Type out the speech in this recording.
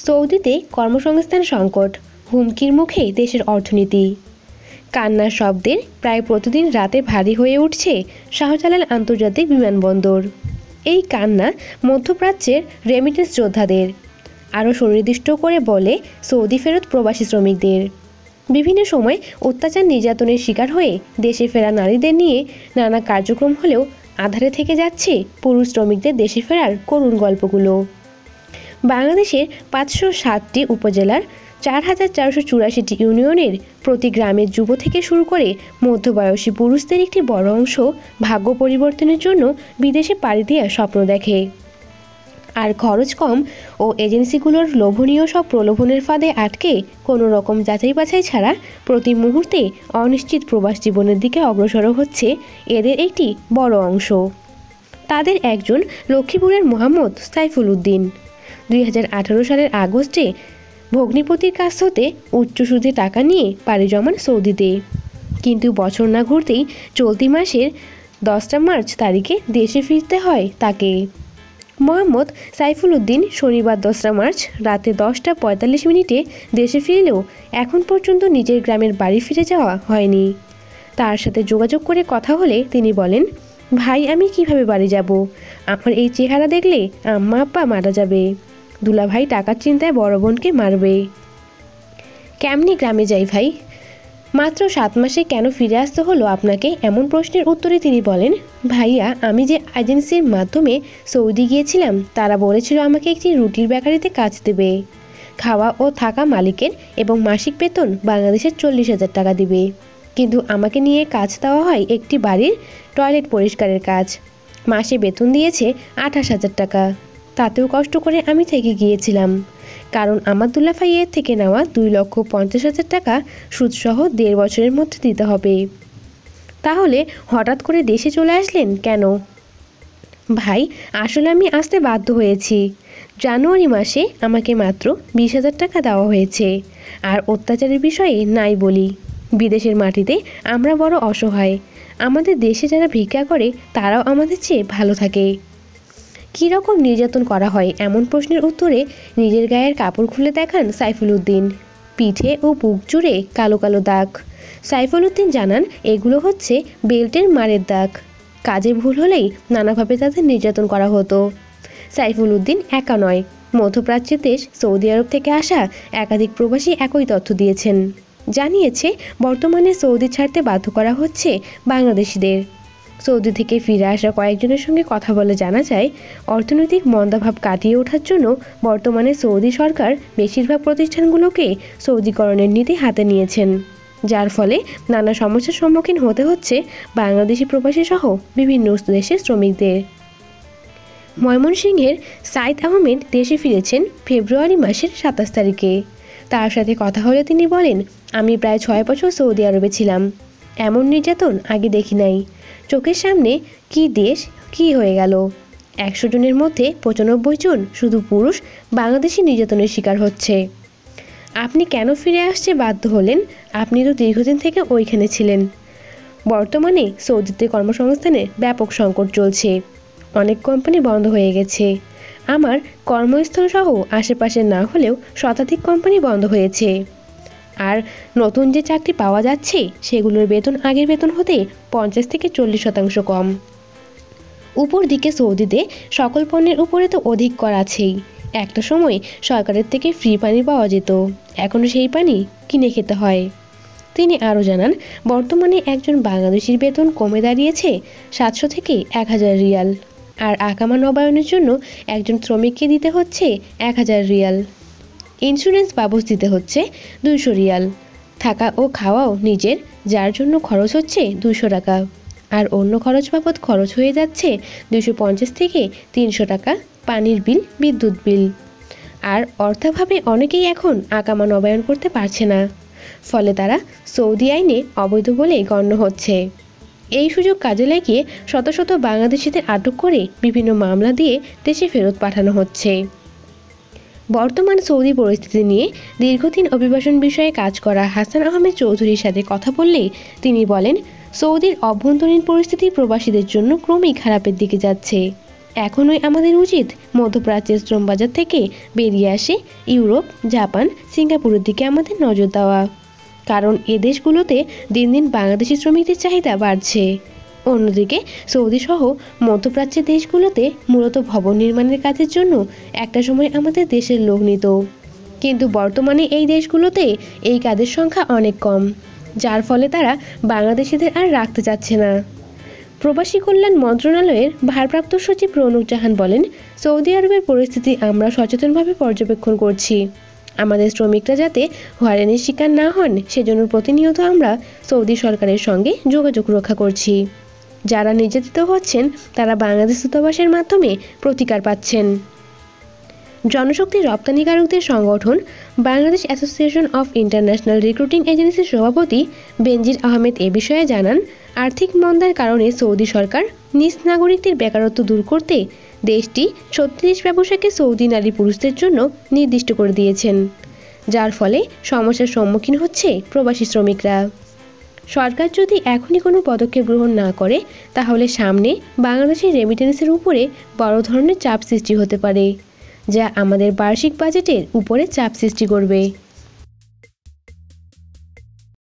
সৌদিতে কর্মসংস্থান সংকট, হুমকির মুখে দেশের অর্থনীতি। কান্নার শব্দের প্রায় প্রতিদিন রাতে ভারী হয়ে উঠছে শাহজালাল আন্তর্জাতিক বিমানবন্দর। এই কান্না মধ্যপ্রাচ্যের রেমিটেন্স যোদ্ধাদের, আরও সুনির্দিষ্ট করে বলে সৌদি ফেরত প্রবাসী শ্রমিকদের। বিভিন্ন সময় অত্যাচার নির্যাতনের শিকার হয়ে দেশে ফেরা নারীদের নিয়ে নানা কার্যক্রম হলেও আধারে থেকে যাচ্ছে পুরুষ শ্রমিকদের দেশে ফেরার করুণ গল্পগুলো। বাংলাদেশের 507টি উপজেলার 4484টি ইউনিয়নের প্রতি গ্রামের যুব থেকে শুরু করে মধ্যবয়সী পুরুষদের একটি বড় অংশ ভাগ্য পরিবর্তনের জন্য বিদেশে পাড়ি দেওয়ার স্বপ্ন দেখে। আর খরচ কম ও এজেন্সিগুলোর লোভনীয় সব প্রলোভনের ফাঁদে আটকে কোনো রকম যাচাই বাছাই ছাড়া প্রতি মুহূর্তে অনিশ্চিত প্রবাস জীবনের দিকে অগ্রসর হচ্ছে এদের একটি বড় অংশ। তাদের একজন লক্ষ্মীপুরের মোহাম্মদ সাইফুল উদ্দিন। 2018 সালের আগস্টে ভগ্নিপতির কাছ হতে উচ্চ সুদে টাকা নিয়ে পাড়ি জমান সৌদিতে, কিন্তু বছর না ঘুরতেই চলতি মাসের 10 মার্চ তারিখে দেশে ফিরতে হয় তাকে। মোহাম্মদ সাইফুল উদ্দিন শনিবার 10 মার্চ রাতে 10:45 দেশে ফিরলেও এখন পর্যন্ত নিজের গ্রামের বাড়ি ফিরে যাওয়া হয়নি। তার সাথে যোগাযোগ করে কথা হলে তিনি বলেন, ভাই আমি কিভাবে বাড়ি যাব? আমার এই চেহারা দেখলে আম্মা আব্বা মারা যাবে। দুলাভাই টাকার চিন্তায় বড় বোনকে মারবে। কেমনি গ্রামে যাই ভাই? মাত্র 7 মাসে কেন ফিরে আসতে হলো আপনাকে? এমন প্রশ্নের উত্তরে তিনি বলেন, ভাইয়া আমি যে এজেন্সির মাধ্যমে সৌদি গিয়েছিলাম তারা বলেছিল আমাকে একটি রুটির বেকারিতে কাজ দেবে, খাওয়া ও থাকা মালিকের এবং মাসিক বেতন বাংলাদেশের 40,000 টাকা দিবে। কিন্তু আমাকে নিয়ে কাজ দেওয়া হয় একটি বাড়ির টয়লেট পরিষ্কারের কাজ। মাসে বেতন দিয়েছে 28,000 টাকা। তাতেও কষ্ট করে আমি থেকে গিয়েছিলাম, কারণ আমার দুলাভাই এর থেকে নেওয়া 2,50,000 টাকা সুদসহ 1.5 বছরের মধ্যে দিতে হবে। তাহলে হঠাৎ করে দেশে চলে আসলেন কেন? ভাই আসলে আমি আসতে বাধ্য হয়েছি। জানুয়ারি মাসে আমাকে মাত্র 20,000 টাকা দেওয়া হয়েছে। আর অত্যাচারের বিষয়ে নাই বলি, বিদেশের মাটিতে আমরা বড় অসহায়। আমাদের দেশে যারা ভিক্ষা করে তারাও আমাদের চেয়ে ভালো থাকে। কী রকম নির্যাতন করা হয় এমন প্রশ্নের উত্তরে নিজের গায়ের কাপড় খুলে দেখান সাইফুল উদ্দিন। পিঠে ও বুক জুড়ে কালো কালো দাগ। সাইফুল উদ্দিন জানান এগুলো হচ্ছে বেল্টের মারের দাগ। কাজে ভুল হলেই নানাভাবে তাদের নির্যাতন করা হতো। সাইফুল উদ্দিন একা নয়, মধ্যপ্রাচ্যের দেশ সৌদি আরব থেকে আসা একাধিক প্রবাসী একই তথ্য দিয়েছেন। জানিয়েছে বর্তমানে সৌদি ছাড়তে বাধ্য করা হচ্ছে বাংলাদেশিদের। সৌদি থেকে ফিরে আসা কয়েকজনের সঙ্গে কথা বলে জানা যায়, অর্থনৈতিক মন্দাভাব কাটিয়ে ওঠার জন্য বর্তমানে সৌদি সরকার বেশিরভাগ প্রতিষ্ঠানগুলোকে সৌদিকরণের নীতি হাতে নিয়েছেন, যার ফলে নানা সমস্যার সম্মুখীন হতে হচ্ছে বাংলাদেশি প্রবাসী সহ বিভিন্ন দেশের শ্রমিকদের। ময়মনসিংহের সাইদ আহমেদ দেশে ফিরেছেন ফেব্রুয়ারি মাসের 27 তারিখে। তার সাথে কথা হলে তিনি বলেন, আমি প্রায় 6 বছর সৌদি আরবে ছিলাম। এমন নির্যাতন আগে দেখি নাই। চোখের সামনে কি দেশ কি হয়ে গেল। 100 জনের মধ্যে 95 জন শুধু পুরুষ বাংলাদেশি নির্যাতনের শিকার হচ্ছে। আপনি কেন ফিরে আসতে বাধ্য হলেন? আপনি তো দীর্ঘদিন থেকে ওইখানে ছিলেন। বর্তমানে সৌদিতে কর্মসংস্থানের ব্যাপক সংকট চলছে। অনেক কোম্পানি বন্ধ হয়ে গেছে। আমার কর্মস্থল সহ আশেপাশে না হলেও শতাধিক কোম্পানি বন্ধ হয়েছে। আর নতুন যে চাকরি পাওয়া যাচ্ছে সেগুলোর বেতন আগের বেতন হতে 50 থেকে 40% কম। উপর দিকে সৌদিতে সকল পণ্যের উপরে তো অধিক কর আছেই। একটা সময় সরকারের থেকে ফ্রি পানি পাওয়া যেত, এখনও সেই পানি কিনে খেতে হয়। তিনি আরও জানান, বর্তমানে একজন বাংলাদেশির বেতন কমে দাঁড়িয়েছে 700 থেকে 1000 রিয়াল। আর আকামা নবায়নের জন্য একজন শ্রমিককে দিতে হচ্ছে 1000 রিয়াল। ইন্স্যুরেন্স বাবদ দিতে হচ্ছে 200 রিয়াল। থাকা ও খাওয়াও নিজের, যার জন্য খরচ হচ্ছে 200 টাকা। আর অন্য খরচ বাবদ খরচ হয়ে যাচ্ছে 250 থেকে 300 টাকা পানির বিল, বিদ্যুৎ বিল। আর অর্থাভাবে অনেকেই এখন আকামা নবায়ন করতে পারছে না, ফলে তারা সৌদি আইনে অবৈধ বলে গণ্য হচ্ছে। এই সুযোগ কাজে লাগিয়ে শত শত বাংলাদেশিদের আটক করে বিভিন্ন মামলা দিয়ে দেশে ফেরত পাঠানো হচ্ছে। বর্তমান সৌদি পরিস্থিতি নিয়ে দীর্ঘদিন অভিবাসন বিষয়ে কাজ করা হাসান আহমেদ চৌধুরীর সাথে কথা বললে তিনি বলেন, সৌদির অভ্যন্তরীণ পরিস্থিতি প্রবাসীদের জন্য ক্রমেই খারাপের দিকে যাচ্ছে। এখনই আমাদের উচিত মধ্যপ্রাচ্যের শ্রম বাজার থেকে বেরিয়ে আসে ইউরোপ, জাপান, সিঙ্গাপুরের দিকে আমাদের নজর দেওয়া। কারণ এ দেশগুলোতে দিন দিন বাংলাদেশি শ্রমিকদের চাহিদা বাড়ছে। অন্যদিকে সৌদি সহ মধ্যপ্রাচ্যের দেশগুলোতে মূলত ভবন নির্মাণের কাজের জন্য একটা সময় আমাদের দেশের লোক নিত, কিন্তু বর্তমানে এই দেশগুলোতে এই কাজের সংখ্যা অনেক কম, যার ফলে তারা বাংলাদেশিদের আর রাখতে চাচ্ছে না। প্রবাসী কল্যাণ মন্ত্রণালয়ের ভারপ্রাপ্ত সচিব রৌনক জাহান বলেন, সৌদি আরবের পরিস্থিতি আমরা সচেতনভাবে পর্যবেক্ষণ করছি। আমাদের শ্রমিকরা যাতে হয়রানির শিকার না হন সেজন্য প্রতিনিয়ত আমরা সৌদি সরকারের সঙ্গে যোগাযোগ রক্ষা করছি। যারা নির্যাতিত হচ্ছেন তারা বাংলাদেশ দূতাবাসের মাধ্যমে প্রতিকার পাচ্ছেন। জনশক্তি রপ্তানিকারকদের সংগঠন Bangladesh association of international recruiting এজেন্সির সভাপতি বেনজির আহমেদ এ বিষয়ে জানান, আর্থিক মন্দার কারণে সৌদি সরকার নিজ নাগরিকদের বেকারত্ব দূর করতে দেশটি 36 ব্যবসাকে সৌদি নারী পুরুষদের জন্য নির্দিষ্ট করে দিয়েছেন, যার ফলে সমস্যার সম্মুখীন হচ্ছে প্রবাসী শ্রমিকরা। সরকার যদি এখনই কোনো পদক্ষেপ গ্রহণ না করে তাহলে সামনে বাংলাদেশের রেমিটেন্সের উপরে বড় ধরনের চাপ সৃষ্টি হতে পারে, যা আমাদের বার্ষিক বাজেটের উপরে চাপ সৃষ্টি করবে।